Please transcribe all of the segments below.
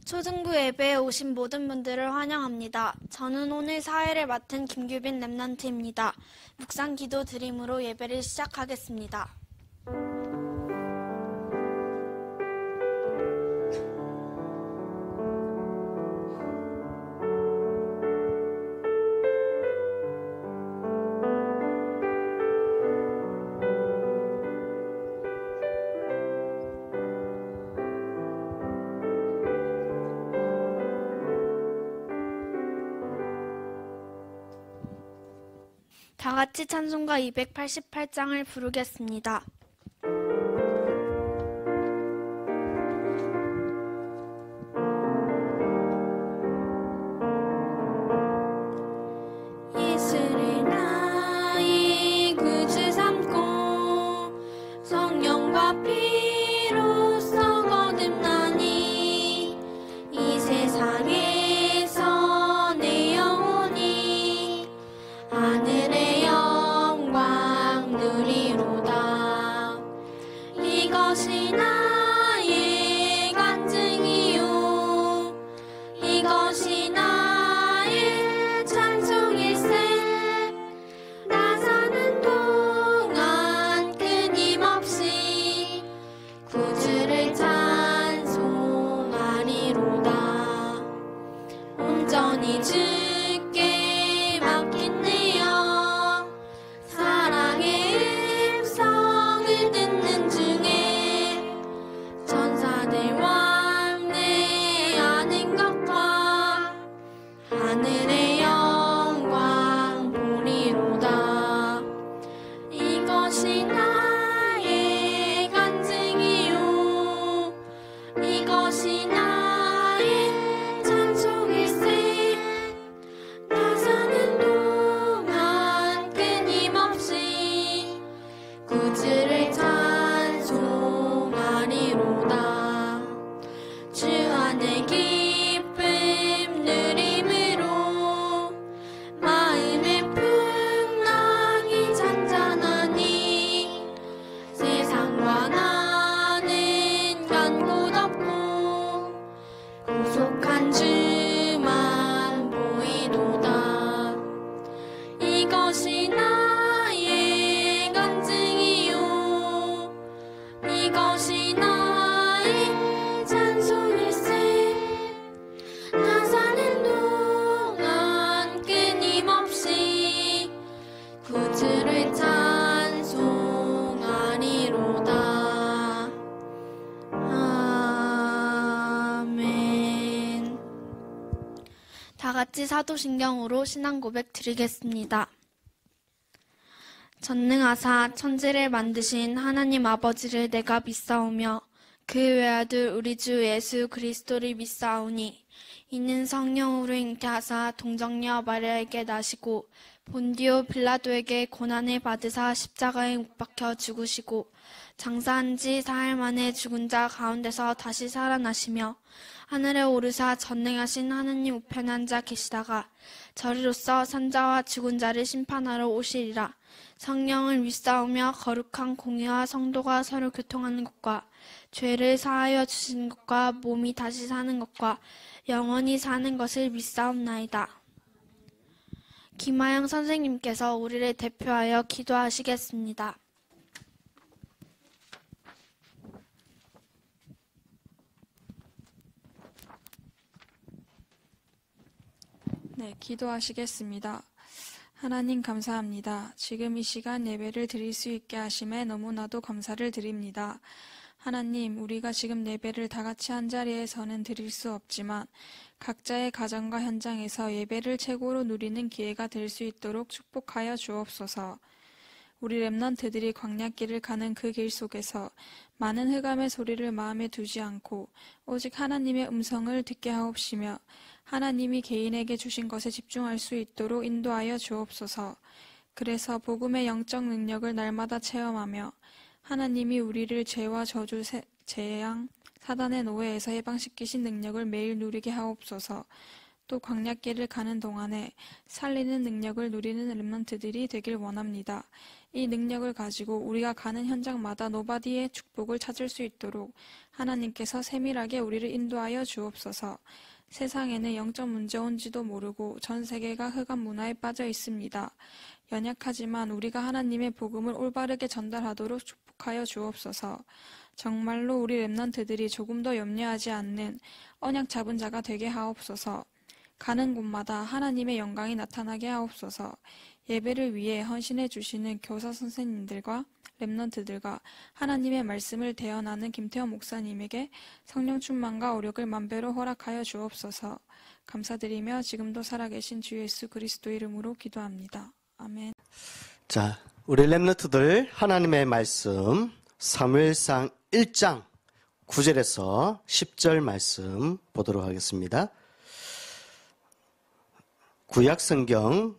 초등부 예배에 오신 모든 분들을 환영합니다. 저는 오늘 사회를 맡은 김규빈 랩런트입니다. 묵상 기도 드림으로 예배를 시작하겠습니다. 다 같이 찬송가 288장을 부르겠습니다. 예수를 나의 구주 삼고 성령과 피로써 거듭나니 이 세상에서 내 영혼이 하늘의 영광 누리로다. 이것이 나의 간증이요 이것이 나의 찬송일세. 나 사는 동안 끊임없이 구주를 찬송하리로다. 온전히 주께 맡긴 내 영 사랑의 음성을 듣는 중에 천사들 왕래하는 것과 하늘의 영광 보리로다. 이것이 나의 간증이요 이것이 나의 찬송일세. 나 사는 동안 끊임없이 구주를 찬송하리로다. 주 안에 기쁨 누림으로 마음의 풍랑이 잔잔하니 세상과 나는 간 곳 없고 구속한 주만 보이도다. 이것이 나의 간증이요 이것이 나의 찬송일세. 나 사는 동안 끊임없이 구주를 찬송하리로다. 아멘. 다 같이 사도신경으로 신앙 고백 드리겠습니다. 전능하사 천지를 만드신 하나님 아버지를 내가 믿사오며 그 외아들 우리 주 예수 그리스도를 믿사오니 이는 성령으로 잉태하사 동정녀 마리아에게 나시고 본디오 빌라도에게 고난을 받으사 십자가에 못 박혀 죽으시고 장사한 지 사흘 만에 죽은 자 가운데서 다시 살아나시며 하늘에 오르사 전능하신 하느님 우편에 앉아 계시다가 저리로서 산자와 죽은 자를 심판하러 오시리라. 성령을 믿사오며 거룩한 공의와 성도가 서로 교통하는 것과 죄를 사하여 주시는 것과 몸이 다시 사는 것과 영원히 사는 것을 믿사옵나이다. 김하영 선생님께서 우리를 대표하여 기도하시겠습니다. 네, 기도하시겠습니다. 하나님 감사합니다. 지금 이 시간 예배를 드릴 수 있게 하심에 너무나도 감사를 드립니다. 하나님, 우리가 지금 예배를 다 같이 한자리에서는 드릴 수 없지만 각자의 가정과 현장에서 예배를 최고로 누리는 기회가 될 수 있도록 축복하여 주옵소서. 우리 랩런트들이 광야길을 가는 그 길 속에서 많은 흑암의 소리를 마음에 두지 않고 오직 하나님의 음성을 듣게 하옵시며 하나님이 개인에게 주신 것에 집중할 수 있도록 인도하여 주옵소서. 그래서 복음의 영적 능력을 날마다 체험하며 하나님이 우리를 죄와 저주, 재앙, 사단의 노예에서 해방시키신 능력을 매일 누리게 하옵소서. 또 광야길을 가는 동안에 살리는 능력을 누리는 랩런트들이 되길 원합니다. 이 능력을 가지고 우리가 가는 현장마다 노바디의 축복을 찾을 수 있도록 하나님께서 세밀하게 우리를 인도하여 주옵소서. 세상에는 영적 문제 온지도 모르고 전 세계가 흑암 문화에 빠져 있습니다. 연약하지만 우리가 하나님의 복음을 올바르게 전달하도록 축복하여 주옵소서. 정말로 우리 렘넌트들이 조금 더 염려하지 않는 언약 잡은 자가 되게 하옵소서. 가는 곳마다 하나님의 영광이 나타나게 하옵소서. 예배를 위해 헌신해 주시는 교사 선생님들과 렘넌트들과 하나님의 말씀을 대언하는 김태원 목사님에게 성령 충만과 오력을 만배로 허락하여 주옵소서. 감사드리며 지금도 살아계신 주 예수 그리스도 이름으로 기도합니다. 아멘. 자, 우리 렘넌트들 하나님의 말씀 사무엘상 1장 9절에서 10절 말씀 보도록 하겠습니다. 구약성경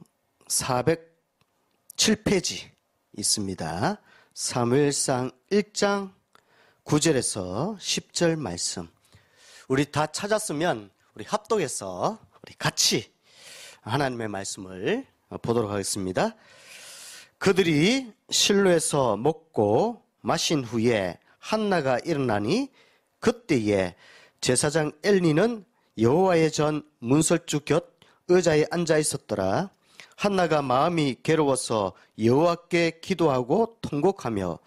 407페이지 있습니다. 사무엘상 1장 9절에서 10절 말씀. 우리 다 찾았으면 우리 합독해서 우리 같이 하나님의 말씀을 보도록 하겠습니다. 그들이 실로에서 먹고 마신 후에 한나가 일어나니 그때에 제사장 엘리는 여호와의 전 문설주 곁 의자에 앉아 있었더라. 한나가 마음이 괴로워서 여호와께 기도하고 통곡하며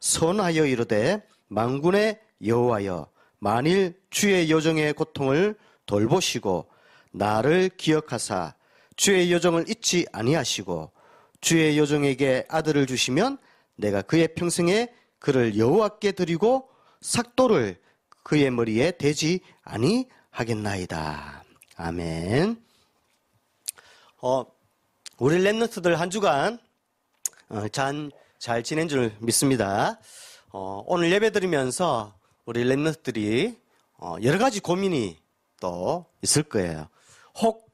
선하여 이르되 만군의 여호와여, 만일 주의 여종의 고통을 돌보시고 나를 기억하사 주의 여종을 잊지 아니하시고 주의 여종에게 아들을 주시면 내가 그의 평생에 그를 여호와께 드리고 삭도를 그의 머리에 대지 아니하겠나이다. 아멘. 우리 렘넌트들 한 주간 잘 지낸 줄 믿습니다. 오늘 예배 드리면서 우리 렘넌트들이 여러 가지 고민이 또 있을 거예요. 혹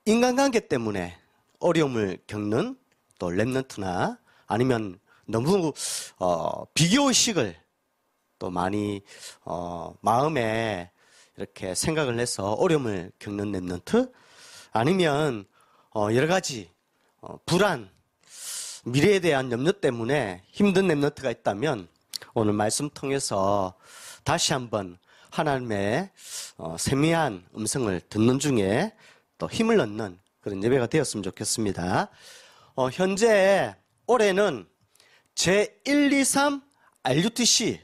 인간관계 때문에 어려움을 겪는 또 렘넌트나 아니면 너무 비교의식을 또 많이 마음에 이렇게 생각을 해서 어려움을 겪는 렘넌트, 아니면 여러 가지 불안, 미래에 대한 염려 때문에 힘든 렘넌트가 있다면 오늘 말씀 통해서 다시 한번 하나님의 세미한 음성을 듣는 중에 또 힘을 얻는 그런 예배가 되었으면 좋겠습니다. 현재 올해는 제123 RUTC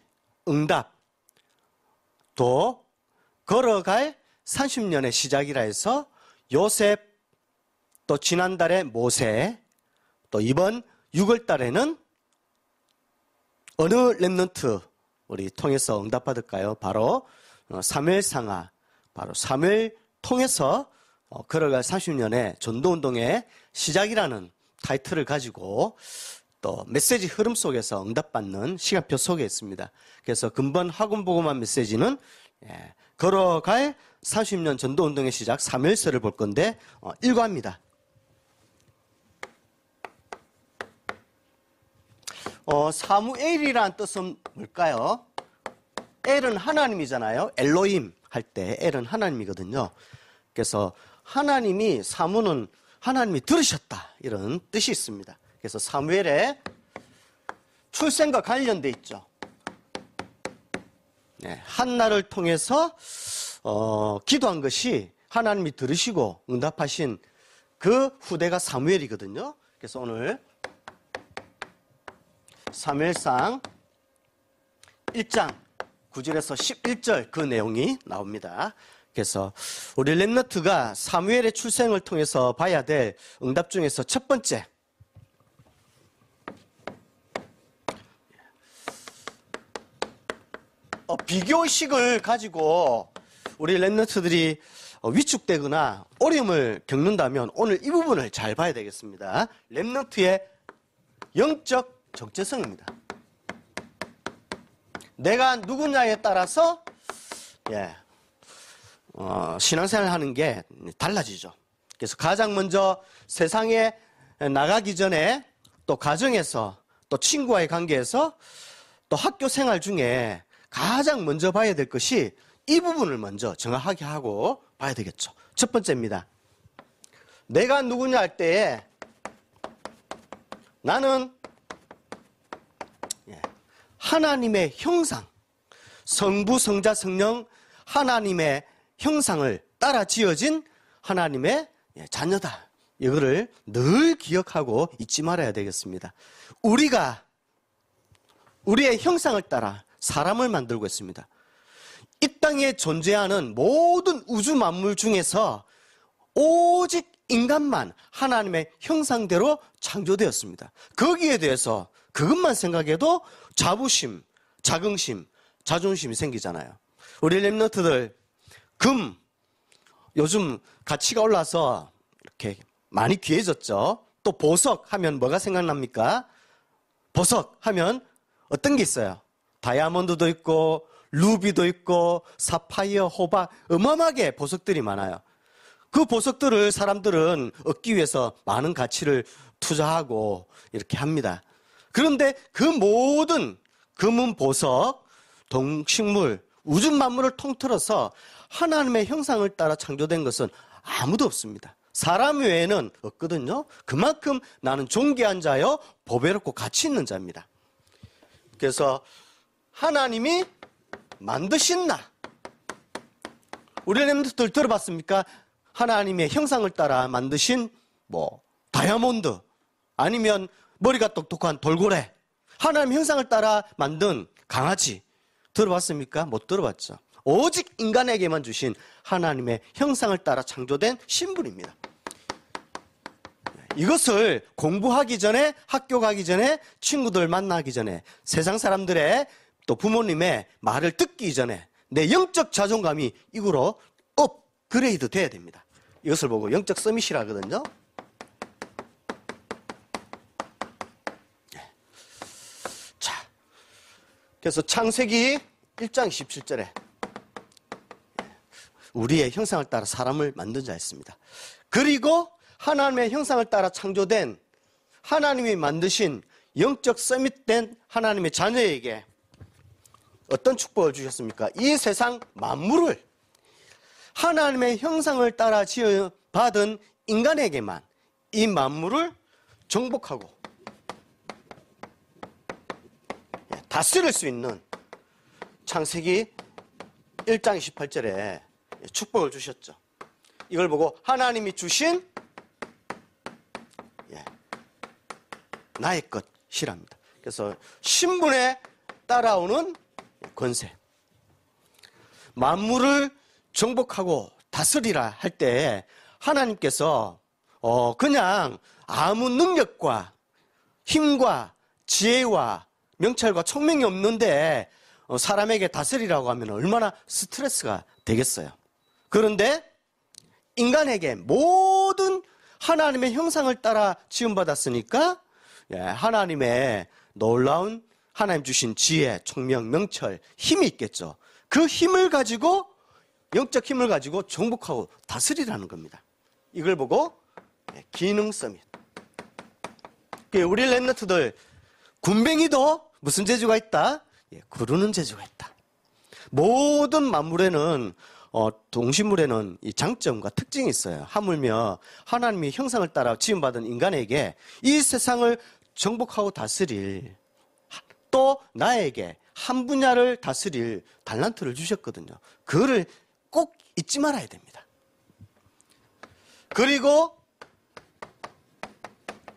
응답 또 걸어갈 30년의 시작이라 해서 요셉, 또 지난달에 모세, 또 이번 6월 달에는 어느 렘넌트 우리 통해서 응답받을까요? 바로 사무엘상하, 바로 사무엘 통해서 걸어갈 30년의 전도운동의 시작이라는 타이틀을 가지고 또 메시지 흐름 속에서 응답받는 시간표 속에 있습니다. 그래서 근본 학원보고만 메시지는 걸어갈 30년 전도운동의 시작 사무엘서를 볼 건데 일과입니다. 사무엘이라는 뜻은 뭘까요? 엘은 하나님이잖아요. 엘로임 할 때 엘은 하나님이거든요. 그래서 하나님이, 사무는 하나님이 들으셨다 이런 뜻이 있습니다. 그래서 사무엘의 출생과 관련돼 있죠. 한나를 통해서 기도한 것이 하나님이 들으시고 응답하신 그 후대가 사무엘이거든요. 그래서 오늘 사무엘상 1장 9절에서 11절 그 내용이 나옵니다. 그래서 우리 렘넌트가 사무엘의 출생을 통해서 봐야 될 응답 중에서 첫 번째, 비교의식을 가지고 우리 렘넌트들이 위축되거나 어려움을 겪는다면 오늘 이 부분을 잘 봐야 되겠습니다. 렘넌트의 영적 정체성입니다. 내가 누구냐에 따라서 신앙생활을 하는 게 달라지죠. 그래서 가장 먼저 세상에 나가기 전에 또 가정에서 또 친구와의 관계에서 또 학교 생활 중에 가장 먼저 봐야 될 것이 이 부분을 먼저 정확하게 하고 봐야 되겠죠. 첫 번째입니다. 내가 누구냐 할 때에 나는 하나님의 형상, 성부, 성자, 성령 하나님의 형상을 따라 지어진 하나님의 자녀다. 이거를 늘 기억하고 잊지 말아야 되겠습니다. 우리가 우리의 형상을 따라 사람을 만들고 있습니다. 이 땅에 존재하는 모든 우주 만물 중에서 오직 인간만 하나님의 형상대로 창조되었습니다. 거기에 대해서 그것만 생각해도 자부심, 자긍심, 자존심이 생기잖아요. 우리 렘넌트들 금 요즘 가치가 올라서 이렇게 많이 귀해졌죠. 또 보석 하면 뭐가 생각납니까? 보석 하면 어떤 게 있어요? 다이아몬드도 있고 루비도 있고 사파이어, 호박 어마어마하게 보석들이 많아요. 그 보석들을 사람들은 얻기 위해서 많은 가치를 투자하고 이렇게 합니다. 그런데 그 모든 금은 보석, 동식물, 우주 만물을 통틀어서 하나님의 형상을 따라 창조된 것은 아무도 없습니다. 사람 외에는 없거든요. 그만큼 나는 존귀한 자요, 보배롭고 가치 있는 자입니다. 그래서 하나님이 만드신 나. 우리 렘넌트들 들어봤습니까? 하나님의 형상을 따라 만드신 다이아몬드 아니면 머리가 똑똑한 돌고래, 하나님 형상을 따라 만든 강아지 들어봤습니까? 못 들어봤죠. 오직 인간에게만 주신 하나님의 형상을 따라 창조된 신분입니다. 이것을 공부하기 전에, 학교 가기 전에, 친구들 만나기 전에, 세상 사람들의 또 부모님의 말을 듣기 전에 내 영적 자존감이 이거로 업그레이드 돼야 됩니다. 이것을 보고 영적 서밋이라 하거든요. 자, 그래서 창세기 1장 27절에 우리의 형상을 따라 사람을 만든 자 했습니다. 그리고 하나님의 형상을 따라 창조된 하나님이 만드신 영적 서밋된 하나님의 자녀에게 어떤 축복을 주셨습니까? 이 세상 만물을 하나님의 형상을 따라 지어받은 인간에게만 이 만물을 정복하고 다스릴 수 있는 창세기 1장 28절에 축복을 주셨죠. 이걸 보고 하나님이 주신 나의 것이랍니다. 그래서 신분에 따라오는 권세. 만물을 정복하고 다스리라 할 때 하나님께서 그냥 아무 능력과 힘과 지혜와 명찰과 총명이 없는데 사람에게 다스리라고 하면 얼마나 스트레스가 되겠어요. 그런데 인간에게 모든 하나님의 형상을 따라 지음받았으니까 하나님의 놀라운 하나님 주신 지혜, 총명, 명철, 힘이 있겠죠. 그 힘을 가지고 영적 힘을 가지고 정복하고 다스리라는 겁니다. 이걸 보고 기능 서밋. 우리 렘넌트들 군뱅이도 무슨 재주가 있다? 구르는 재주가 있다. 모든 만물에는 동식물에는 이 장점과 특징이 있어요. 하물며 하나님의 형상을 따라 지음받은 인간에게 이 세상을 정복하고 다스릴 또 나에게 한 분야를 다스릴 달란트를 주셨거든요. 그거를 꼭 잊지 말아야 됩니다. 그리고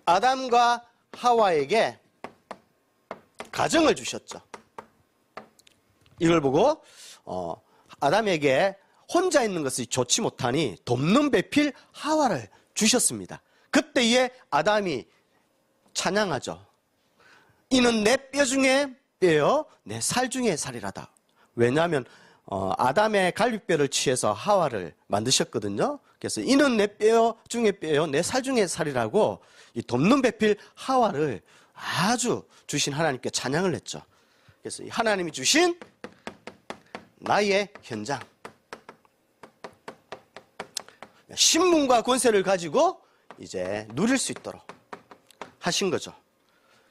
아담과 하와에게 가정을 주셨죠. 이걸 보고 아담에게 혼자 있는 것이 좋지 못하니 돕는 배필 하와를 주셨습니다. 그때에 아담이 찬양하죠. 이는 내 뼈 중에 뼈요 내 살 중에 살이라다. 왜냐하면 아담의 갈비뼈를 취해서 하와를 만드셨거든요. 그래서 이는 내 뼈 중에 뼈요 내 살 중에 살이라고 이 돕는 배필 하와를 아주 주신 하나님께 찬양을 했죠. 그래서 하나님이 주신 나의 현장, 신분과 권세를 가지고 이제 누릴 수 있도록 하신 거죠.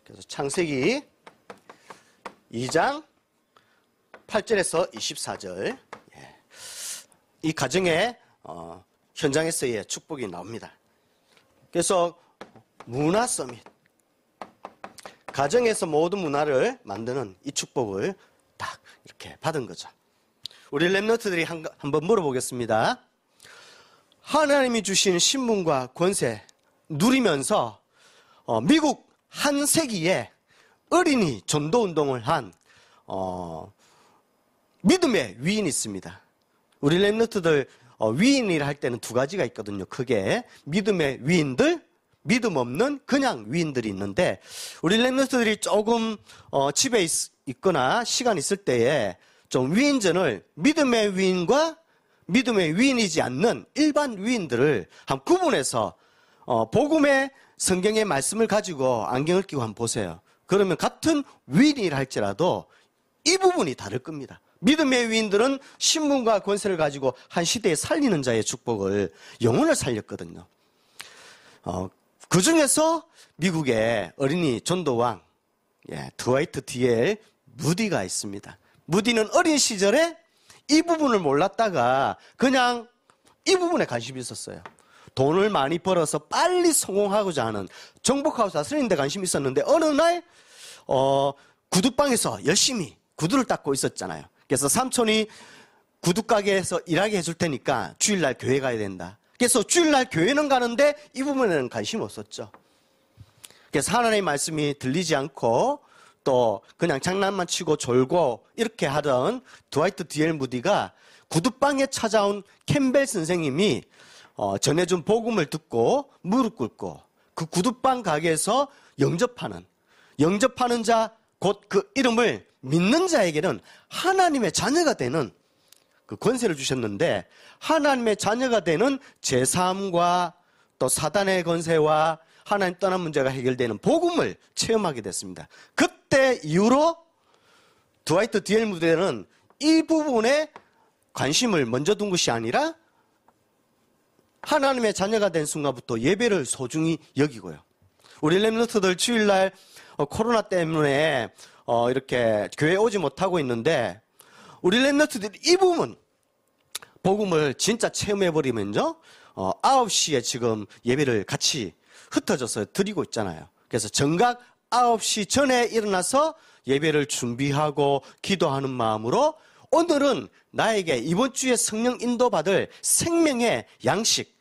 그래서 창세기 2장 8절에서 24절 이 가정의 현장에서의 축복이 나옵니다. 그래서 문화 서밋, 가정에서 모든 문화를 만드는 이 축복을 딱 이렇게 받은 거죠. 우리 랩런트들이 한번 물어보겠습니다. 하나님이 주신 신분과 권세 누리면서 미국 한 세기에 어린이 전도 운동을 한 믿음의 위인이 있습니다. 우리 랩런트들 위인이라 할 때는 두 가지가 있거든요. 크게 믿음의 위인들, 믿음 없는 그냥 위인들이 있는데, 우리 랩런트들이 조금 집에 있거나 시간 있을 때에 좀 위인전을 믿음의 위인과 믿음의 위인이지 않는 일반 위인들을 한번 구분해서 복음의 성경의 말씀을 가지고 안경을 끼고 한번 보세요. 그러면 같은 위인이라 할지라도 이 부분이 다를 겁니다. 믿음의 위인들은 신분과 권세를 가지고 한 시대에 살리는 자의 축복을, 영혼을 살렸거든요. 그 중에서 미국의 어린이 전도왕 드와이트 D.L. 무디가 있습니다. 무디는 어린 시절에 이 부분을 몰랐다가 그냥 이 부분에 관심이 있었어요. 돈을 많이 벌어서 빨리 성공하고자 하는, 정복하고 다스리는 데 관심이 있었는데 어느 날 구두방에서 열심히 구두를 닦고 있었잖아요. 그래서 삼촌이 구두가게에서 일하게 해줄 테니까 주일날 교회 가야 된다. 그래서 주일날 교회는 가는데 이 부분에는 관심이 없었죠. 그래서 하나님의 말씀이 들리지 않고 또 그냥 장난만 치고 졸고 이렇게 하던 드와이트 D.L. 무디가 구두방에 찾아온 캠벨 선생님이 전해준 복음을 듣고 무릎 꿇고 그 구두방 가게에서 영접하는 자, 곧 그 이름을 믿는 자에게는 하나님의 자녀가 되는 그 권세를 주셨는데, 하나님의 자녀가 되는 제사함과 또 사단의 권세와 하나님 떠난 문제가 해결되는 복음을 체험하게 됐습니다. 그때 이후로 드와이트 D.L. 무디는 이 부분에 관심을 먼저 둔 것이 아니라 하나님의 자녀가 된 순간부터 예배를 소중히 여기고요. 우리 랩런트들 주일날 코로나 때문에 이렇게 교회에 오지 못하고 있는데, 우리 랩런트들이 이 부분 복음을 진짜 체험해버리면요 9시에 지금 예배를 같이 흩어져서 드리고 있잖아요. 그래서 정각 9시 전에 일어나서 예배를 준비하고 기도하는 마음으로 오늘은 나에게 이번 주에 성령 인도받을 생명의 양식,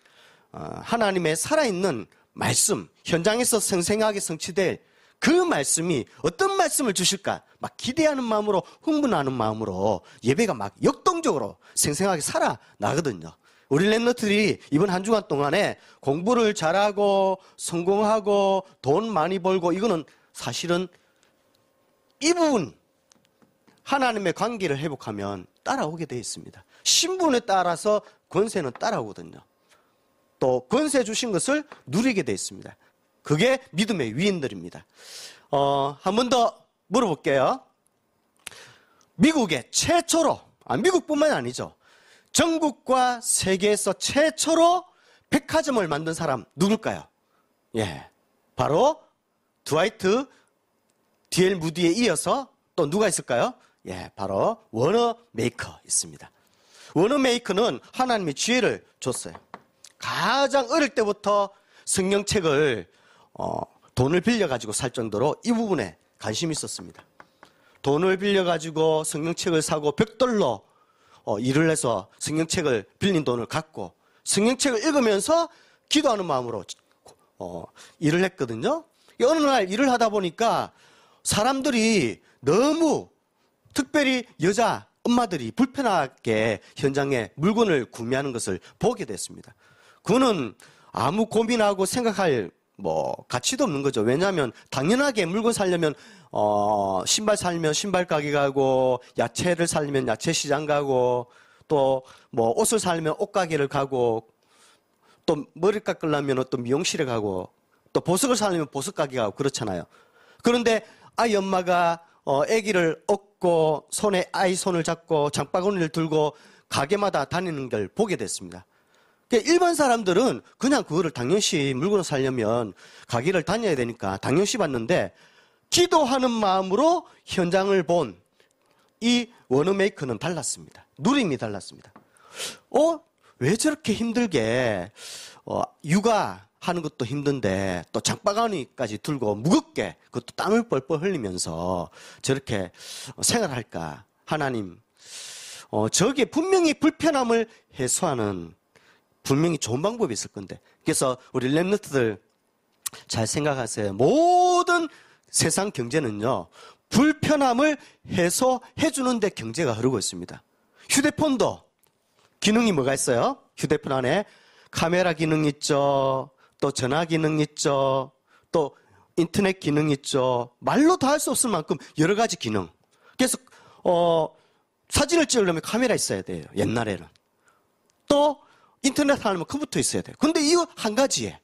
하나님의 살아있는 말씀, 현장에서 생생하게 성취될 그 말씀이 어떤 말씀을 주실까 막 기대하는 마음으로, 흥분하는 마음으로 예배가 막 역동적으로 생생하게 살아나거든요. 우리 랩런트들이 이번 한 주간 동안에 공부를 잘하고 성공하고 돈 많이 벌고, 이거는 사실은 이 부분 하나님의 관계를 회복하면 따라오게 되어 있습니다. 신분에 따라서 권세는 따라오거든요. 또 권세 주신 것을 누리게 되어 있습니다. 그게 믿음의 위인들입니다. 한 번 더 물어볼게요. 미국의 최초로, 미국뿐만 아니죠, 전국과 세계에서 최초로 백화점을 만든 사람 누굴까요? 바로 드와이트 D.L. 무디에 이어서 또 누가 있을까요? 바로 워너 메이커 있습니다. 워너 메이커는 하나님의 지혜를 줬어요. 가장 어릴 때부터 성경책을 돈을 빌려가지고 살 정도로 이 부분에 관심이 있었습니다. 돈을 빌려가지고 성경책을 사고 $100 일을 해서 성경책을 빌린 돈을 갖고 성경책을 읽으면서 기도하는 마음으로 일을 했거든요. 어느 날 일을 하다 보니까 사람들이 너무, 특별히 여자 엄마들이 불편하게 현장에 물건을 구매하는 것을 보게 됐습니다. 그거는 아무 고민하고 생각할 가치도 없는 거죠. 왜냐하면 당연하게 물건 사려면 신발 사려면 신발 가게 가고, 야채를 사려면 야채 시장 가고, 또 옷을 사려면 옷 가게를 가고, 또 머리 깎으려면 또 미용실에 가고, 또 보석을 사려면 보석 가게 가고 그렇잖아요. 그런데 아이 엄마가 아기를 업고 손에 아이 손을 잡고 장바구니를 들고 가게마다 다니는 걸 보게 됐습니다. 일반 사람들은 그냥 그거를 당연시 물건을 사려면 가게를 다녀야 되니까 당연시 봤는데, 기도하는 마음으로 현장을 본 이 워너메이커는 달랐습니다. 누림이 달랐습니다. 왜 저렇게 힘들게 육아 하는 것도 힘든데 또 장바구니까지 들고 무겁게 그것도 땀을 뻘뻘 흘리면서 저렇게 생활할까? 하나님, 저게 분명히 불편함을 해소하는 분명히 좋은 방법이 있을 건데. 그래서 우리 렘넌트들 잘 생각하세요. 모든 세상 경제는요, 불편함을 해소해 주는데 경제가 흐르고 있습니다. 휴대폰도 기능이 뭐가 있어요? 휴대폰 안에 카메라 기능 있죠. 또 전화 기능 있죠. 또 인터넷 기능 있죠. 말로 다 할 수 없을 만큼 여러 가지 기능. 그래서 사진을 찍으려면 카메라 있어야 돼요. 옛날에는. 또 인터넷 하려면 컴퓨터 있어야 돼요. 근데 이거 한 가지에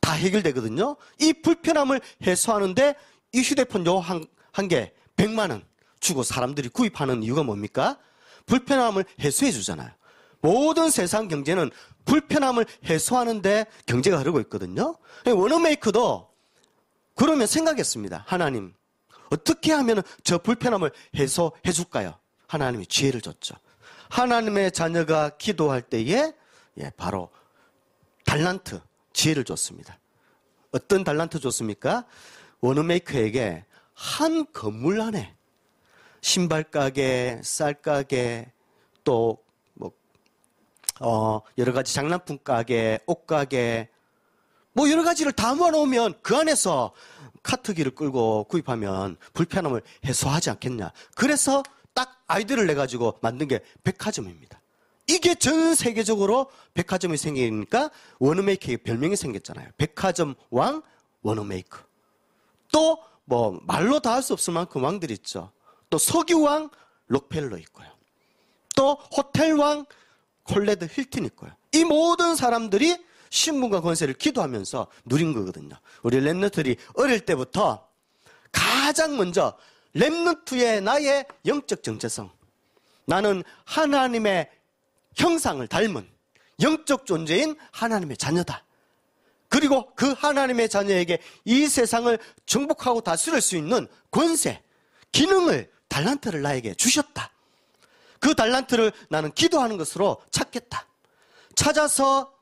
다 해결되거든요. 이 불편함을 해소하는데 이 휴대폰 요 한 개 100만 원 주고 사람들이 구입하는 이유가 뭡니까? 불편함을 해소해 주잖아요. 모든 세상 경제는 불편함을 해소하는데 경제가 흐르고 있거든요. 워너메이커도 그러면 생각했습니다. 하나님, 어떻게 하면 저 불편함을 해소해 줄까요? 하나님이 지혜를 줬죠. 하나님의 자녀가 기도할 때에 바로 달란트, 지혜를 줬습니다. 어떤 달란트 줬습니까? 워너메이커에게 한 건물 안에 신발 가게, 쌀 가게, 또 여러 가지 장난품 가게, 옷 가게, 뭐 여러 가지를 다 모아놓으면 그 안에서 카트기를 끌고 구입하면 불편함을 해소하지 않겠냐. 그래서 딱 아이디어를 내가지고 만든 게 백화점입니다. 이게 전 세계적으로 백화점이 생기니까 워너메이커의 별명이 생겼잖아요. 백화점 왕 워너메이커. 또 뭐 말로 다 할 수 없을 만큼 왕들이 있죠. 또 석유왕 록펠러 있고요. 또 호텔왕 콜레드 힐튼 있고요. 이 모든 사람들이 신분과 권세를 기도하면서 누린 거거든요. 우리 렘넌트들이 어릴 때부터 가장 먼저 렘넌트의 나의 영적 정체성, 나는 하나님의 형상을 닮은 영적 존재인 하나님의 자녀다. 그리고 그 하나님의 자녀에게 이 세상을 정복하고 다스릴 수 있는 권세, 기능을, 달란트를 나에게 주셨다. 그 달란트를 나는 기도하는 것으로 찾겠다. 찾아서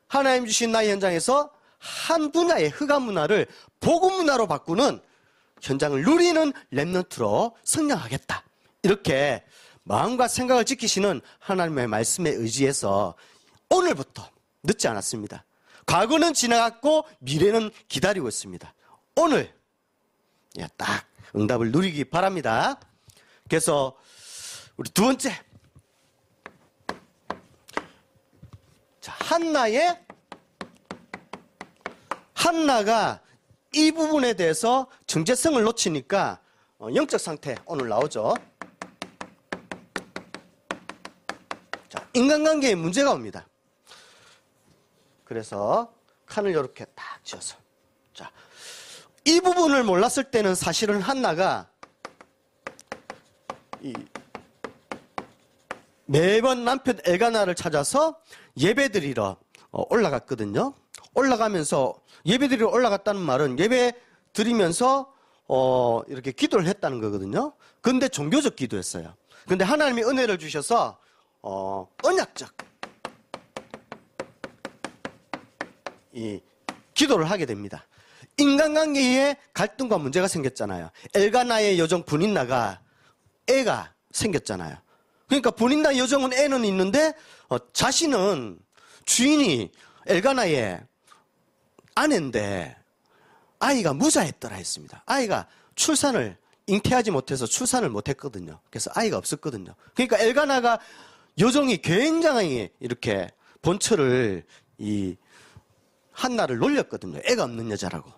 하나님 주신 나의 현장에서 한 분야의 흑암 문화를 복음 문화로 바꾸는 현장을 누리는 렘넌트로 성장하겠다. 이렇게 마음과 생각을 지키시는 하나님의 말씀에 의지해서 오늘부터 늦지 않았습니다. 과거는 지나갔고 미래는 기다리고 있습니다. 오늘 딱 응답을 누리기 바랍니다. 그래서 우리 두 번째, 자, 한나가 이 부분에 대해서 정체성을 놓치니까 영적 상태 오늘 나오죠. 자, 인간관계에 문제가 옵니다. 그래서 칸을 이렇게 딱 지어서, 자, 이 부분을 몰랐을 때는 사실은 한나가 매번 남편 엘가나를 찾아서 예배드리러 올라갔거든요. 올라가면서 예배드리러 올라갔다는 말은 예배 드리면서 이렇게 기도를 했다는 거거든요. 근데 종교적 기도했어요. 근데 하나님이 은혜를 주셔서 언약적 이 기도를 하게 됩니다. 인간관계에 갈등과 문제가 생겼잖아요. 엘가나의 여종 분인나가 애가 생겼잖아요. 그러니까 분인나 여종은 애는 있는데 자신은 주인이 엘가나의 아내인데 아이가 무자했더라 했습니다. 아이가 출산을 잉태하지 못해서 출산을 못했거든요. 그래서 아이가 없었거든요. 그러니까 엘가나가 여종이 굉장히 이렇게 본처를 이 한나를 놀렸거든요. 애가 없는 여자라고.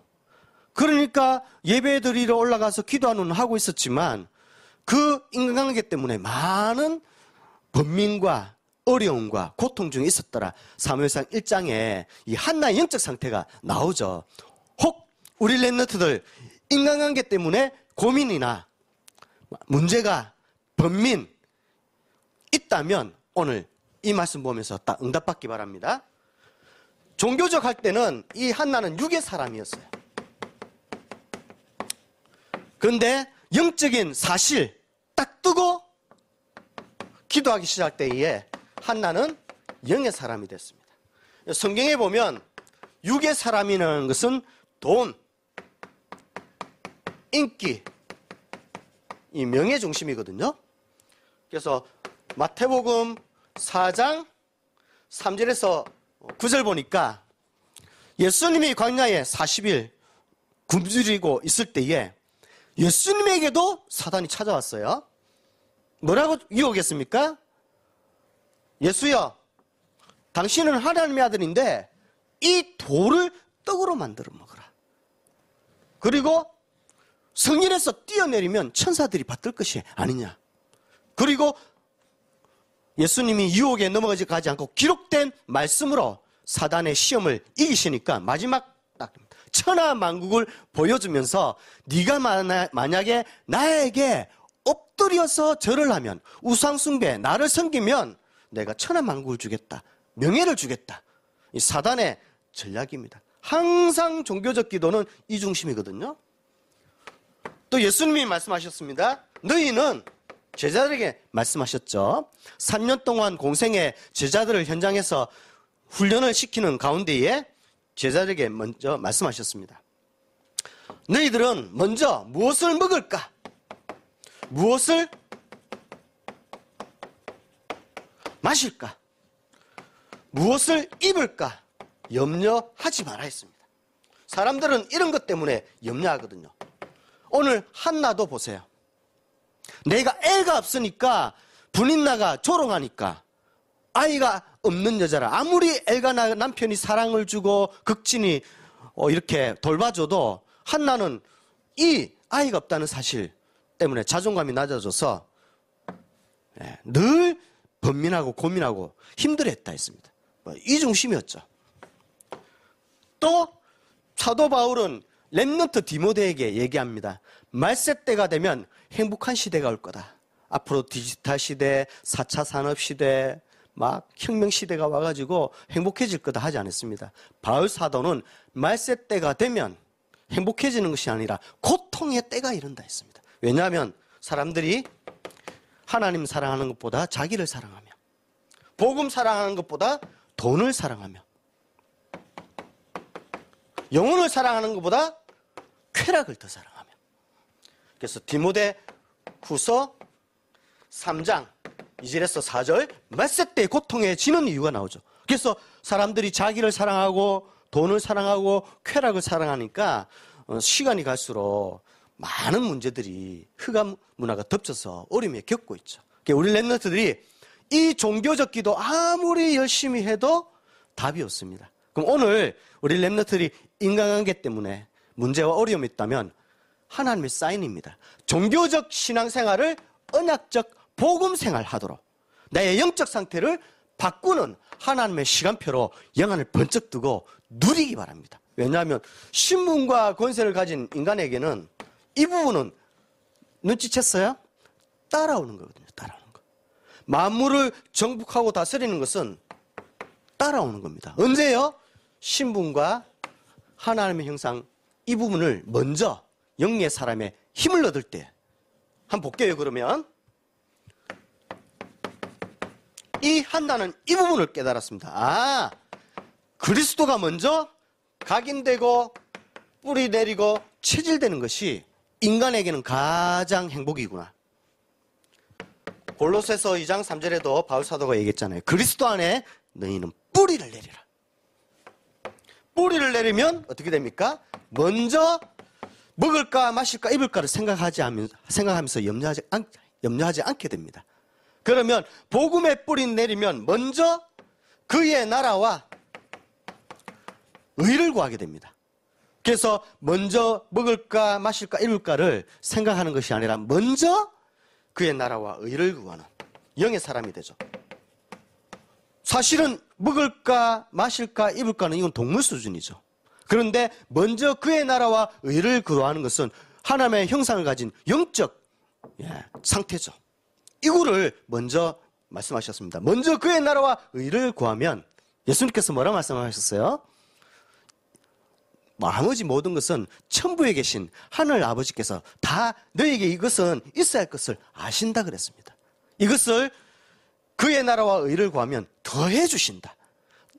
그러니까 예배드리러 올라가서 기도하는 하고 있었지만 그 인간관계 때문에 많은 번민과 어려움과 고통 중에 있었더라. 사무엘상 1장에 이 한나의 영적 상태가 나오죠. 혹 우리 렘넌트들 인간관계 때문에 고민이나 문제가 번민 있다면 오늘 이 말씀 보면서 딱 응답받기 바랍니다. 종교적 할 때는 이 한나는 육의 사람이었어요. 그런데 영적인 사실 딱 뜨고 기도하기 시작할 때에 한나는 영의 사람이 됐습니다. 성경에 보면 육의 사람이라는 것은 돈, 인기, 이 명예 중심이거든요. 그래서 마태복음 4장 3절에서 9절 보니까 예수님이 광야에 40일 굶주리고 있을 때에 예수님에게도 사단이 찾아왔어요. 뭐라고 유혹했습니까? 예수여, 당신은 하나님의 아들인데 이 돌을 떡으로 만들어 먹어라. 그리고 성전에서 뛰어내리면 천사들이 받들 것이 아니냐. 그리고 예수님이 유혹에 넘어가지 않고 기록된 말씀으로 사단의 시험을 이기시니까 마지막 딱 천하만국을 보여주면서 네가 만약에 나에게 엎드려서 절을 하면, 우상숭배, 나를 섬기면 내가 천하만국을 주겠다, 명예를 주겠다. 이 사단의 전략입니다. 항상 종교적 기도는 이 중심이거든요. 또 예수님이 말씀하셨습니다. 너희는, 제자들에게 말씀하셨죠. 3년 동안 공생의 제자들을 현장에서 훈련을 시키는 가운데에 제자들에게 먼저 말씀하셨습니다. 너희들은 먼저 무엇을 먹을까? 무엇을 마실까? 무엇을 입을까? 염려하지 마라 했습니다. 사람들은 이런 것 때문에 염려하거든요. 오늘 한나도 보세요. 내가 애가 없으니까 분인나가 조롱하니까 아이가 없는 여자라 아무리 애가 남편이 사랑을 주고 극진히 이렇게 돌봐줘도 한나는 이 아이가 없다는 사실 때문에 자존감이 낮아져서 늘 번민하고 고민하고 힘들어했다 했습니다. 이 중심이었죠. 또 사도 바울은 렘넌트 디모데에게 얘기합니다. 말세 때가 되면 행복한 시대가 올 거다. 앞으로 디지털 시대, 4차 산업 시대, 막 혁명 시대가 와가지고 행복해질 거다 하지 않았습니다. 바울 사도는 말세 때가 되면 행복해지는 것이 아니라 고통의 때가 이른다 했습니다. 왜냐하면 사람들이 하나님 사랑하는 것보다 자기를 사랑하며, 복음 사랑하는 것보다 돈을 사랑하며, 영혼을 사랑하는 것보다 쾌락을 더 사랑하며. 그래서 디모데 후서 3장 2절에서 4절 말세 때의 고통에 지는 이유가 나오죠. 그래서 사람들이 자기를 사랑하고 돈을 사랑하고 쾌락을 사랑하니까 시간이 갈수록 많은 문제들이 흑암 문화가 덮쳐서 어려움에 겪고 있죠. 그러니까 우리 렘넌트들이 이 종교적 기도 아무리 열심히 해도 답이 없습니다. 그럼 오늘 우리 렘넌트들이 인간관계 때문에 문제와 어려움이 있다면 하나님의 사인입니다. 종교적 신앙생활을 언약적 복음생활 하도록 나의 영적 상태를 바꾸는 하나님의 시간표로 영안을 번쩍 뜨고 누리기 바랍니다. 왜냐하면 신분과 권세를 가진 인간에게는 이 부분은 눈치챘어요? 따라오는 거거든요. 따라오는 거. 만물을 정복하고 다스리는 것은 따라오는 겁니다. 언제요? 신분과 하나님의 형상, 이 부분을 먼저 영의 사람의 힘을 얻을 때. 한번 볼게요. 그러면 이 한나는 이 부분을 깨달았습니다. 아, 그리스도가 먼저 각인되고 뿌리 내리고 체질되는 것이 인간에게는 가장 행복이구나. 골로새서 2장 3절에도 바울 사도가 얘기했잖아요. 그리스도 안에 너희는 뿌리를 내리라. 뿌리를 내리면 어떻게 됩니까? 먼저 먹을까 마실까 입을까를 생각하면서 염려하지 않게 됩니다. 그러면 복음의 뿌리 내리면 먼저 그의 나라와 의를 구하게 됩니다. 그래서 먼저 먹을까 마실까 입을까를 생각하는 것이 아니라 먼저 그의 나라와 의를 구하는 영의 사람이 되죠. 사실은 먹을까 마실까 입을까는 이건 동물 수준이죠. 그런데 먼저 그의 나라와 의를 구하는 것은 하나님의 형상을 가진 영적 상태죠. 이거를 먼저 말씀하셨습니다. 먼저 그의 나라와 의를 구하면 예수님께서 뭐라고 말씀하셨어요? 나머지 모든 것은 천부에 계신 하늘 아버지께서 다 너에게 이것은 있어야 할 것을 아신다 그랬습니다. 이것을 그의 나라와 의를 구하면 더해 주신다.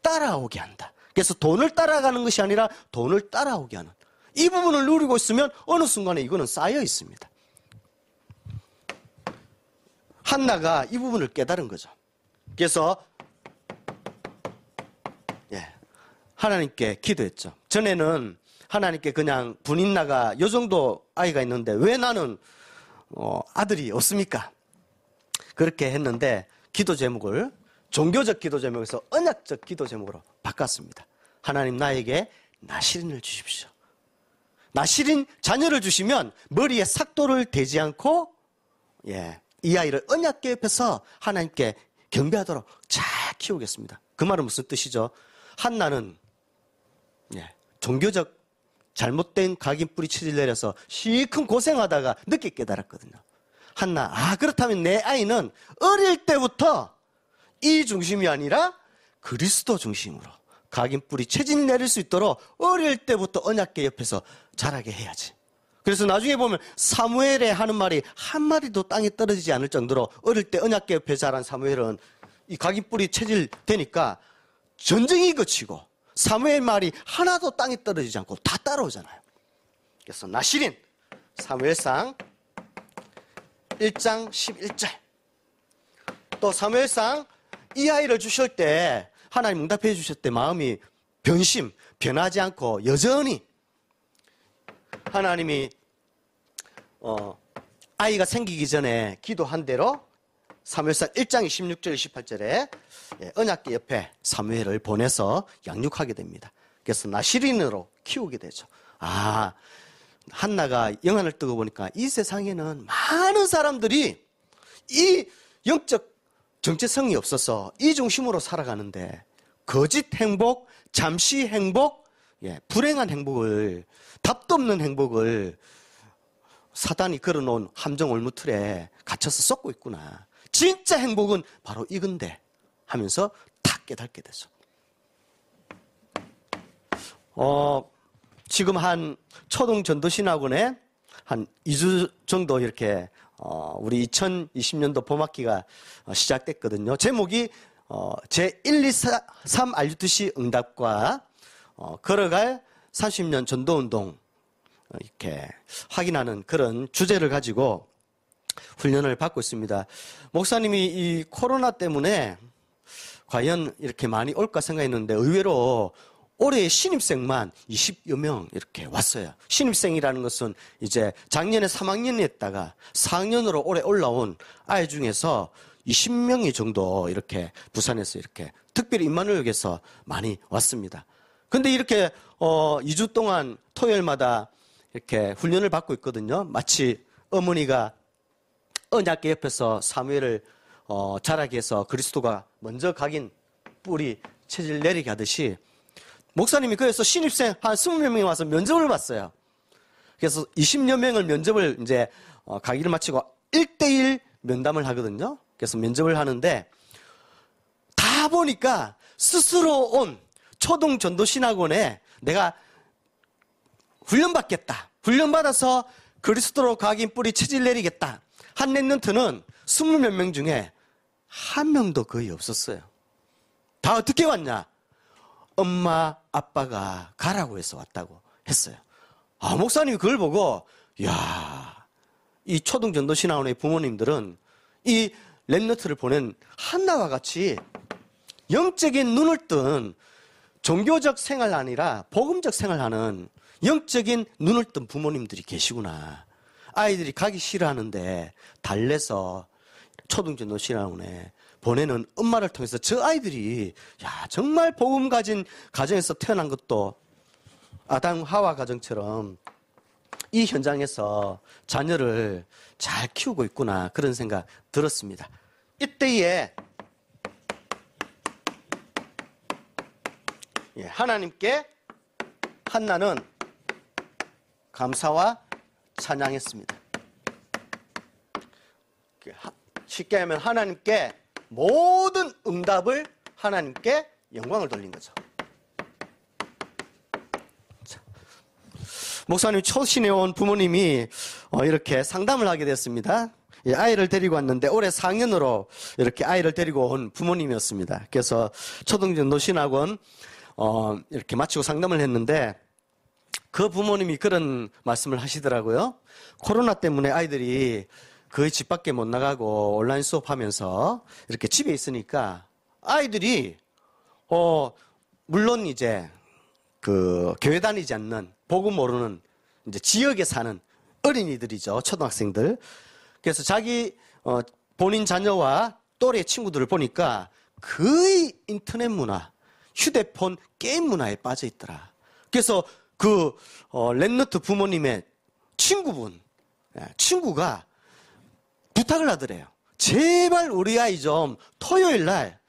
따라오게 한다. 그래서 돈을 따라가는 것이 아니라 돈을 따라오게 하는 이 부분을 누리고 있으면 어느 순간에 이거는 쌓여 있습니다. 한나가 이 부분을 깨달은 거죠. 그래서 하나님께 기도했죠. 전에는 하나님께 그냥 분인나가 요 정도 아이가 있는데 왜 나는 아들이 없습니까? 그렇게 했는데 기도 제목을 종교적 기도 제목에서 언약적 기도 제목으로 바꿨습니다. 하나님 나에게 나시린을 주십시오. 나시린 자녀를 주시면 머리에 삭도를 대지 않고 이 아이를 언약궤 옆에서 하나님께 경배하도록 잘 키우겠습니다. 그 말은 무슨 뜻이죠? 한나는 종교적 잘못된 각인뿌리 치질 내려서 시큰 고생하다가 늦게 깨달았거든요. 한나, 그렇다면 내 아이는 어릴 때부터 이 중심이 아니라 그리스도 중심으로 각인뿌리 체질 내릴 수 있도록 어릴 때부터 언약궤 옆에서 자라게 해야지. 그래서 나중에 보면 사무엘의 하는 말이 한마디도 땅에 떨어지지 않을 정도로 어릴 때 언약궤 옆에 자란 사무엘은 이 각인뿌리 체질 되니까 전쟁이 그치고 사무엘 말이 하나도 땅에 떨어지지 않고 다 따라오잖아요. 그래서 나시린 사무엘상 1장 11절 또 사무엘상 이 아이를 주실 때 하나님 응답해 주실 때 마음이 변하지 않고 여전히 하나님이 아이가 생기기 전에 기도한 대로 사무엘상 1장 26절 28절에 언약궤 옆에 사무엘을 보내서 양육하게 됩니다. 그래서 나시린으로 키우게 되죠. 한나가 영안을 뜨고 보니까 이 세상에는 많은 사람들이 이 영적 정체성이 없어서 이 중심으로 살아가는데 거짓 행복, 잠시 행복, 불행한 행복을, 답도 없는 행복을 사단이 걸어놓은 함정 올무틀에 갇혀서 썩고 있구나. 진짜 행복은 바로 이건데 하면서 탁 깨닫게 되죠. 지금 한 초등전도신학원에 한 2주 정도 이렇게 우리 2020년도 봄학기가 시작됐거든요. 제목이 제 1, 2, 3 알류트시 응답과 걸어갈 30년 전도운동 이렇게 확인하는 그런 주제를 가지고 훈련을 받고 있습니다. 목사님이 이 코로나 때문에 과연 이렇게 많이 올까 생각했는데 의외로 올해 신입생만 20여 명 이렇게 왔어요. 신입생이라는 것은 이제 작년에 3학년이었다가 4학년으로 올해 올라온 아이 중에서 20명이 정도 이렇게 부산에서 이렇게 특별히 임마누엘교에서 많이 왔습니다. 근데 이렇게 2주 동안 토요일마다 이렇게 훈련을 받고 있거든요. 마치 어머니가 언약궤 옆에서 사무엘을 자라게 해서 그리스도가 먼저 각인 뿌리 체질 내리게 하듯이 목사님이 그래서 신입생 한 20몇 명이 와서 면접을 봤어요. 그래서 20여 명을 면접을 이제 강의를 마치고 1대1 면담을 하거든요. 그래서 면접을 하는데 다 보니까 스스로 온 초등 전도신학원에 내가 훈련받겠다. 훈련받아서 그리스도로 각인 뿌리 체질 내리겠다. 한 랩런트는 20몇 명 중에 한 명도 거의 없었어요. 다 어떻게 왔냐? 엄마, 아빠가 가라고 해서 왔다고 했어요. 목사님이 그걸 보고, 이 초등전도신학원의 부모님들은 이 랩런트를 보낸 한나와 같이 영적인 눈을 뜬 종교적 생활 아니라 복음적 생활하는 영적인 눈을 뜬 부모님들이 계시구나. 아이들이 가기 싫어하는데 달래서 초등전도신학원에 보내는 엄마를 통해서 저 아이들이 정말 복음 가진 가정에서 태어난 것도 아담 하와 가정처럼 이 현장에서 자녀를 잘 키우고 있구나 그런 생각 들었습니다. 이때에 하나님께 한나는 감사와 찬양했습니다. 쉽게 하면 하나님께 모든 응답을 하나님께 영광을 돌린 거죠. 목사님 초신에 온 부모님이 이렇게 상담을 하게 됐습니다. 아이를 데리고 왔는데 올해 4학년으로 이렇게 아이를 데리고 온 부모님이었습니다. 그래서 초등전도신학원 이렇게 마치고 상담을 했는데 그 부모님이 그런 말씀을 하시더라고요. 코로나 때문에 아이들이 거의 집 밖에 못 나가고 온라인 수업하면서 이렇게 집에 있으니까 아이들이 물론 이제 그 교회 다니지 않는 복음 모르는 이제 지역에 사는 어린이들이죠. 초등학생들. 그래서 자기 본인 자녀와 또래 친구들을 보니까 거의 인터넷 문화, 휴대폰, 게임 문화에 빠져 있더라. 그래서 그 랩너트 부모님의 친구가 부탁을 하더래요. 제발 우리 아이 좀 토요일 날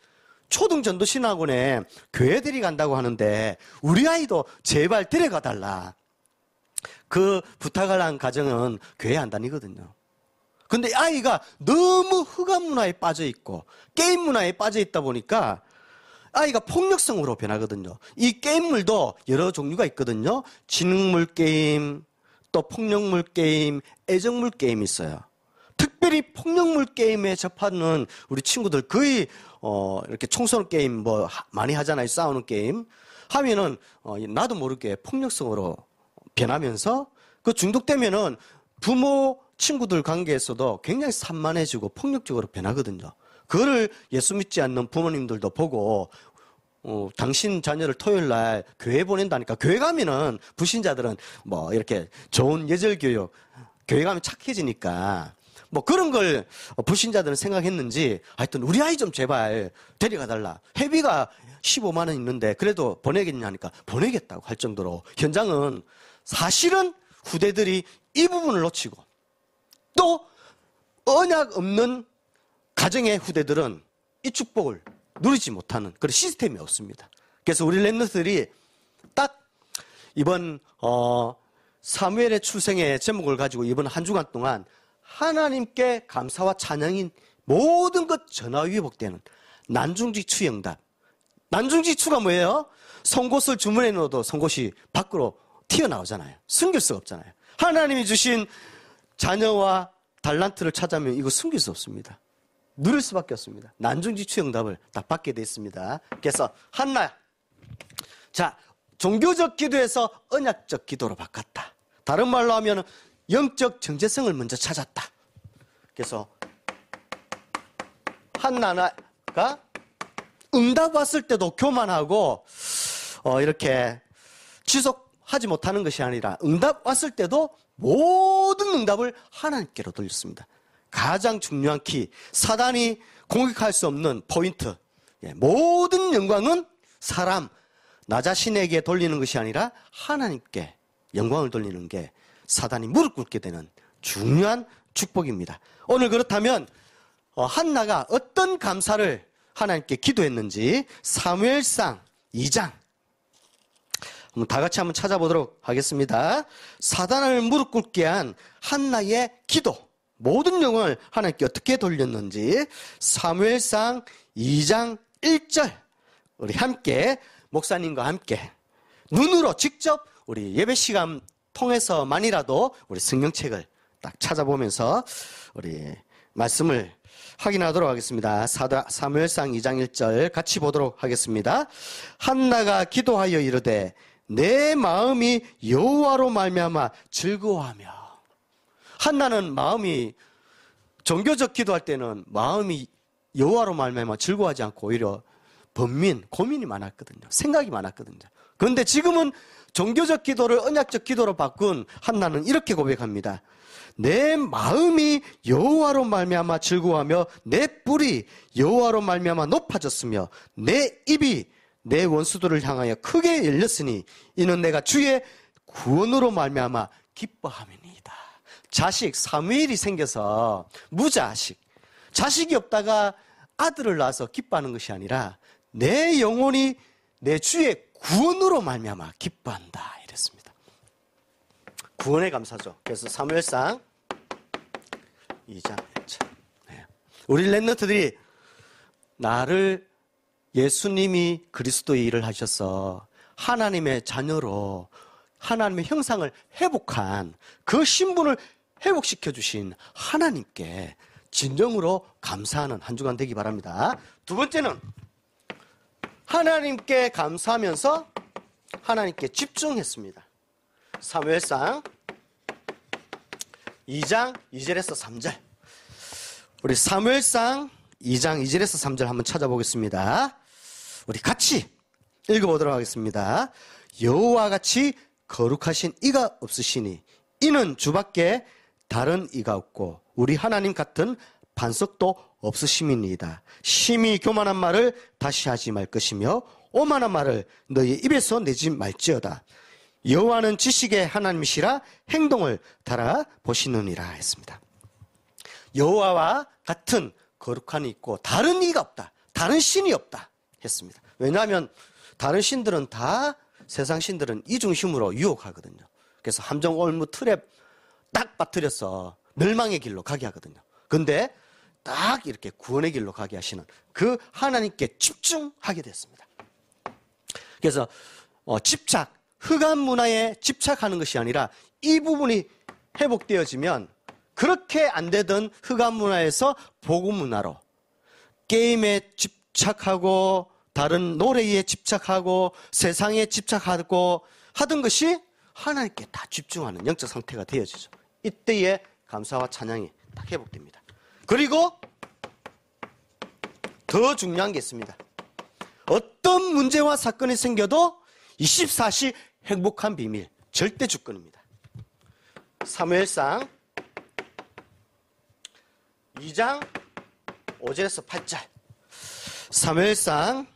초등전도신학원에 교회 데려간다고 하는데 우리 아이도 제발 데려가 달라. 그 부탁을 한 가정은 교회 안 다니거든요. 근데 아이가 너무 흑암 문화에 빠져 있고 게임 문화에 빠져 있다 보니까 아이가 폭력성으로 변하거든요. 이 게임물도 여러 종류가 있거든요. 지능물 게임, 또 폭력물 게임, 애정물 게임이 있어요. 특별히 폭력물 게임에 접하는 우리 친구들 거의 이렇게 총 쏘는 게임 뭐 많이 하잖아요. 싸우는 게임 하면은 나도 모르게 폭력성으로 변하면서 그 중독되면은 부모 친구들 관계에서도 굉장히 산만해지고 폭력적으로 변하거든요. 그거를 예수 믿지 않는 부모님들도 보고 당신 자녀를 토요일 날 교회 보낸다니까. 교회 가면은 불신자들은 뭐 이렇게 좋은 예절 교육, 교회 가면 착해지니까 뭐 그런 걸 불신자들은 생각했는지 하여튼 우리 아이 좀 제발 데려가 달라. 회비가 15만 원 있는데 그래도 보내겠냐니까 보내겠다고 할 정도로 현장은 사실은 후대들이 이 부분을 놓치고 또 언약 없는 가정의 후대들은 이 축복을 누리지 못하는 그런 시스템이 없습니다. 그래서 우리 랩너들이 딱 이번 사무엘의 출생의 제목을 가지고 이번 한 주간 동안 하나님께 감사와 찬양인 모든 것 전화위복되는 난중지추 응답. 난중지추가 뭐예요? 송곳을 주문해 놓아도 송곳이 밖으로 튀어나오잖아요. 숨길 수가 없잖아요. 하나님이 주신 자녀와 달란트를 찾아면 이거 숨길 수 없습니다. 누릴 수밖에 없습니다. 난중지추 응답을 딱 받게 됐습니다. 그래서 한나, 자, 종교적 기도에서 언약적 기도로 바꿨다. 다른 말로 하면 영적 정체성을 먼저 찾았다. 그래서 한나가 응답 왔을 때도 교만하고 이렇게 지속하지 못하는 것이 아니라 응답 왔을 때도 모든 응답을 하나님께로 돌렸습니다. 가장 중요한 키, 사단이 공격할 수 없는 포인트. 모든 영광은 사람, 나 자신에게 돌리는 것이 아니라 하나님께 영광을 돌리는 게 사단이 무릎 꿇게 되는 중요한 축복입니다. 오늘 그렇다면 한나가 어떤 감사를 하나님께 기도했는지 사무엘상 2장 다 같이 한번 찾아보도록 하겠습니다. 사단을 무릎 꿇게 한 한나의 기도, 모든 영광을 하나님께 어떻게 돌렸는지 사무엘상 2장 1절 우리 함께 목사님과 함께 눈으로 직접 우리 예배 시간 통해서만이라도 우리 성경책을 딱 찾아보면서 우리 말씀을 확인하도록 하겠습니다. 사무엘상 2장 1절 같이 보도록 하겠습니다. 한나가 기도하여 이르되 내 마음이 여호와로 말미암아 즐거워하며. 한나는 마음이 종교적 기도할 때는 마음이 여호와로 말미암아 즐거워하지 않고 오히려 고민이 많았거든요. 생각이 많았거든요. 그런데 지금은 종교적 기도를 언약적 기도로 바꾼 한나는 이렇게 고백합니다. 내 마음이 여호와로 말미암아 즐거워하며 내 뿔이 여호와로 말미암아 높아졌으며 내 입이 내 원수들을 향하여 크게 열렸으니 이는 내가 주의 구원으로 말미암아 기뻐함이니이다. 자식 사무엘이 생겨서 무자식, 자식이 없다가 아들을 낳아서 기뻐하는 것이 아니라 내 영혼이 내 주의 구원으로 말미암아 기뻐한다 이랬습니다. 구원의 감사죠. 그래서 사무엘상 2장 1절. 우리 랩너트들이 나를 예수님이 그리스도의 일을 하셔서 하나님의 자녀로 하나님의 형상을 회복한 그 신분을 회복시켜 주신 하나님께 진정으로 감사하는 한 주간 되기 바랍니다. 두 번째는 하나님께 감사하면서 하나님께 집중했습니다. 사무엘상 2장 2절에서 3절. 우리 사무엘상 2장 2절에서 3절 한번 찾아보겠습니다. 우리 같이 읽어보도록 하겠습니다. 여호와 같이 거룩하신 이가 없으시니 이는 주밖에 다른 이가 없고 우리 하나님 같은 반석도 없으심이니이다. 심히 교만한 말을 다시 하지 말 것이며 오만한 말을 너희 입에서 내지 말지어다. 여호와는 지식의 하나님이시라 행동을 달아보시느니라 했습니다. 여호와와 같은 거룩함이 있고 다른 이가 없다. 다른 신이 없다 했습니다. 왜냐하면 다른 신들은 다 세상 신들은 이 중심으로 유혹하거든요. 그래서 함정 올무 틀에 딱 빠뜨려서 멸망의 길로 가게 하거든요. 근데 딱 이렇게 구원의 길로 가게 하시는 그 하나님께 집중하게 됐습니다. 그래서 집착, 흑암 문화에 집착하는 것이 아니라 이 부분이 회복되어지면 그렇게 안 되던 흑암 문화에서 복음 문화로 게임에 집착하고 다른 노래에 집착하고 세상에 집착하고 하던 것이 하나님께 다 집중하는 영적 상태가 되어지죠. 이때에 감사와 찬양이 딱 회복됩니다. 그리고 더 중요한 게 있습니다. 어떤 문제와 사건이 생겨도 24시 행복한 비밀, 절대 주권입니다. 사무엘상 2장 5절에서 8절. 사무엘상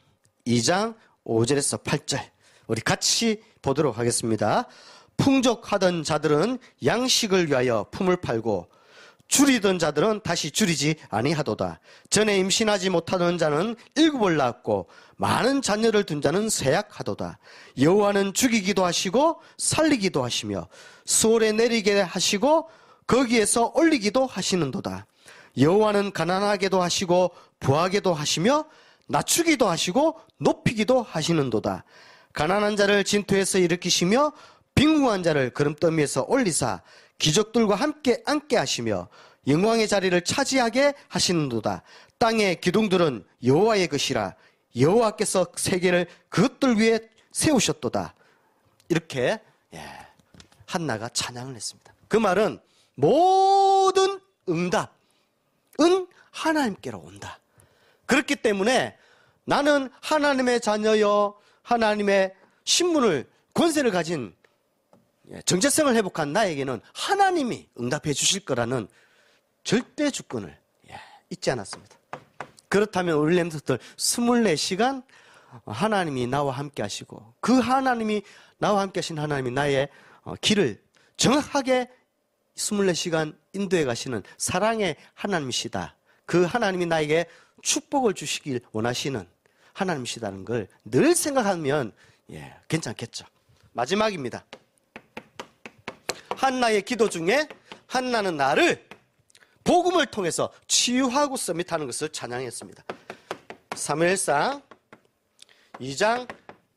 2장 5절에서 8절. 우리 같이 보도록 하겠습니다. 풍족하던 자들은 양식을 위하여 품을 팔고 줄이던 자들은 다시 줄이지 아니하도다. 전에 임신하지 못하던 자는 7을 낳았고 많은 자녀를 둔 자는 쇠약하도다. 여호와는 죽이기도 하시고 살리기도 하시며 수월에 내리게 하시고 거기에서 올리기도 하시는도다. 여호와는 가난하게도 하시고 부하게도 하시며 낮추기도 하시고 높이기도 하시는도다. 가난한 자를 진토에서 일으키시며 빈궁한 자를 거름더미에서 올리사 기적들과 함께 앉게 하시며 영광의 자리를 차지하게 하시는도다. 땅의 기둥들은 여호와의 것이라 여호와께서 세계를 그것들 위에 세우셨도다. 이렇게 한나가 찬양을 했습니다. 그 말은 모든 응답은 하나님께로 온다. 그렇기 때문에 나는 하나님의 자녀여 하나님의 신분을 권세를 가진 정체성을 회복한 나에게는 하나님이 응답해 주실 거라는 절대 주권을 잊지 않았습니다. 그렇다면 우리 렘넌트들 24시간 하나님이 나와 함께 하시고 그 하나님이 나와 함께 하신 하나님이 나의 길을 정확하게 24시간 인도해 가시는 사랑의 하나님이시다. 그 하나님이 나에게 축복을 주시길 원하시는 하나님이시다는 걸 늘 생각하면 괜찮겠죠. 마지막입니다. 한나의 기도 중에 한나는 나를 복음을 통해서 치유하고 서밋하는 것을 찬양했습니다. 사무엘상 2장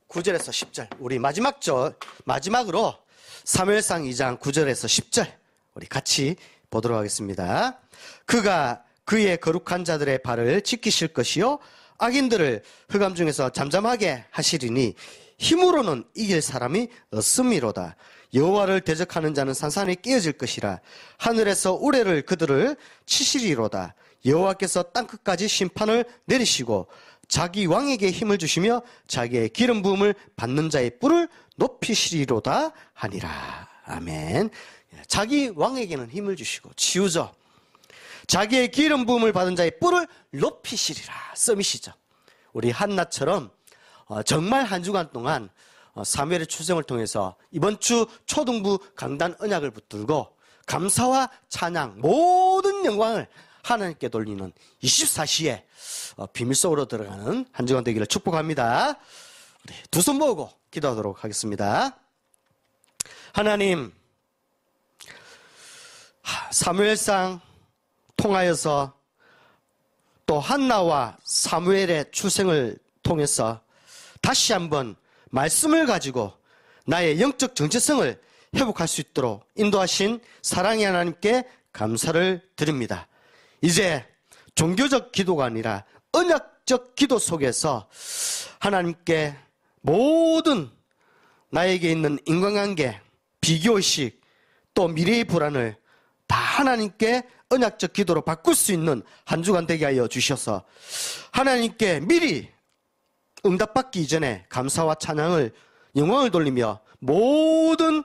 9절에서 10절. 우리 마지막으로 사무엘상 2장 9절에서 10절 우리 같이 보도록 하겠습니다. 그가 그의 거룩한 자들의 발을 지키실 것이요 악인들을 흑암 중에서 잠잠하게 하시리니 힘으로는 이길 사람이 없음이로다. 여호와를 대적하는 자는 산산이 깨어질 것이라. 하늘에서 우레를 그들을 치시리로다. 여호와께서 땅끝까지 심판을 내리시고 자기 왕에게 힘을 주시며 자기의 기름 부음을 받는 자의 뿔을 높이시리로다 하니라. 아멘. 자기 왕에게는 힘을 주시고 치우죠. 자기의 기름 부음을 받은 자의 뿔을 높이시리라. 서밋이죠. 우리 한나처럼 정말 한 주간 동안 사무엘의 추정을 통해서 이번 주 초등부 강단 언약을 붙들고 감사와 찬양 모든 영광을 하나님께 돌리는 24시에 비밀 속으로 들어가는 한 주간 되기를 축복합니다. 우리 두 손 모으고 기도하도록 하겠습니다. 하나님, 사무엘상 통하여서 또 한나와 사무엘의 출생을 통해서 다시 한번 말씀을 가지고 나의 영적 정체성을 회복할 수 있도록 인도하신 사랑의 하나님께 감사를 드립니다. 이제 종교적 기도가 아니라 언약 언약적 기도 속에서 하나님께 모든 나에게 있는 인간관계, 비교의식, 또 미래의 불안을 다 하나님께 언약적 기도로 바꿀 수 있는 한 주간 되게 하여 주셔서 하나님께 미리 응답받기 이전에 감사와 찬양을, 영광을 돌리며 모든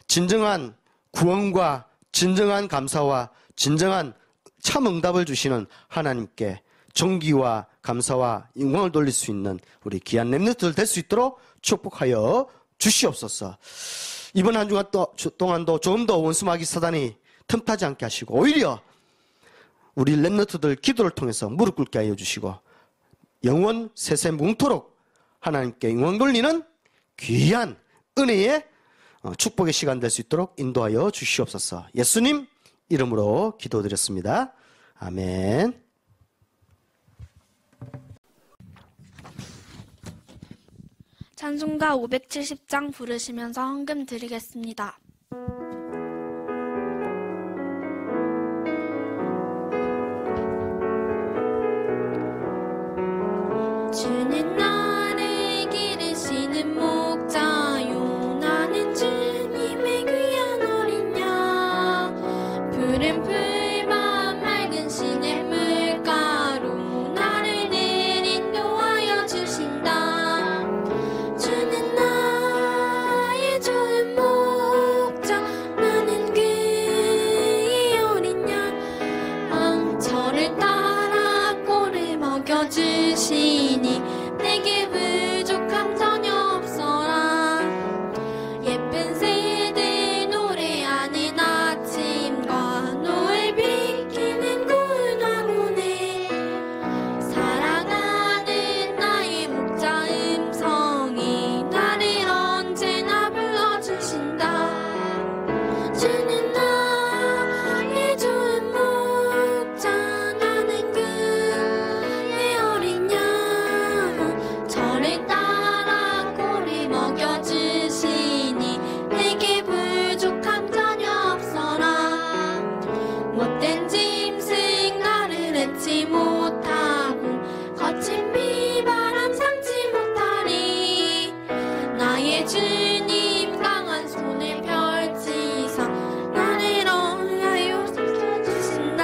진정한 구원과 진정한 감사와 진정한 참 응답을 주시는 하나님께 존귀와 감사와 영광을 돌릴 수 있는 우리 귀한 렘넌트들 될 수 있도록 축복하여 주시옵소서. 이번 한 주간 동안도 좀 더 원수마귀 사단이 틈타지 않게 하시고 오히려 우리 렘넌트들 기도를 통해서 무릎 꿇게 하여 주시고 영원 세세 뭉토록 하나님께 영광 돌리는 귀한 은혜의 축복의 시간 될 수 있도록 인도하여 주시옵소서. 예수님 이름으로 기도드렸습니다. 아멘. 찬송가 570장 부르시면서 헌금 드리겠습니다. 주는 나를 기르시는 목자요 나는 주님의 귀한 어린 양 푸른 풀밭 맑은 시냇물가로 나를 늘 인도하여 주신다. 주는 나의 좋은 목자 나는 그의 어린 양 저를 따라 꼴을 먹여주시니 내게 부족함 전혀 없어라. 예쁜 새들 노래하는 아침과 노을 비키는 고운 황혼에 사랑하는 나의 목자 음성이 나를 언제나 불러주신다. 주는 나의 좋은 목자 나는 그의 어린 양 저를 따라 꼴을 먹여주시니 내게 부족함 전혀 없어라. 못된 짐승 나를 해치 못하고 거친 비바람 삼지 못하리. 나의 주님 강한 손을 펼치사 나를 어하여 지켜주신다.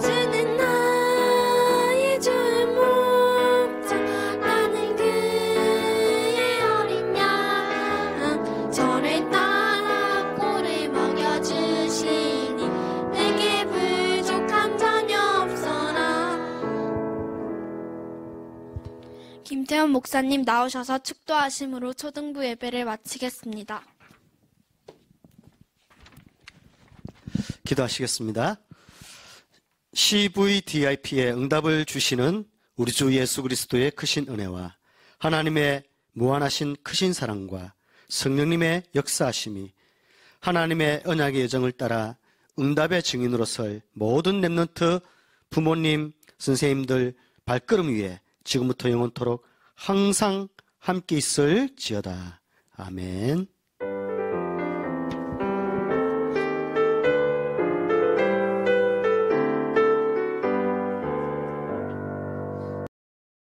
주는 나의 좋은 목자 나는 그의 어린 양 저를 따라 꼴을 먹여주시니 내게 부족함 전혀 없어라. 김태현 목사님 나오셔서 축도하심으로 초등부 예배를 마치겠습니다. 기도하시겠습니다. CVDIP에 응답을 주시는 우리 주 예수 그리스도의 크신 은혜와 하나님의 무한하신 크신 사랑과 성령님의 역사하심이 하나님의 언약의 여정을 따라 응답의 증인으로 설 모든 렘넌트 부모님, 선생님들 발걸음 위에 지금부터 영원토록 항상 함께 있을지어다. 아멘.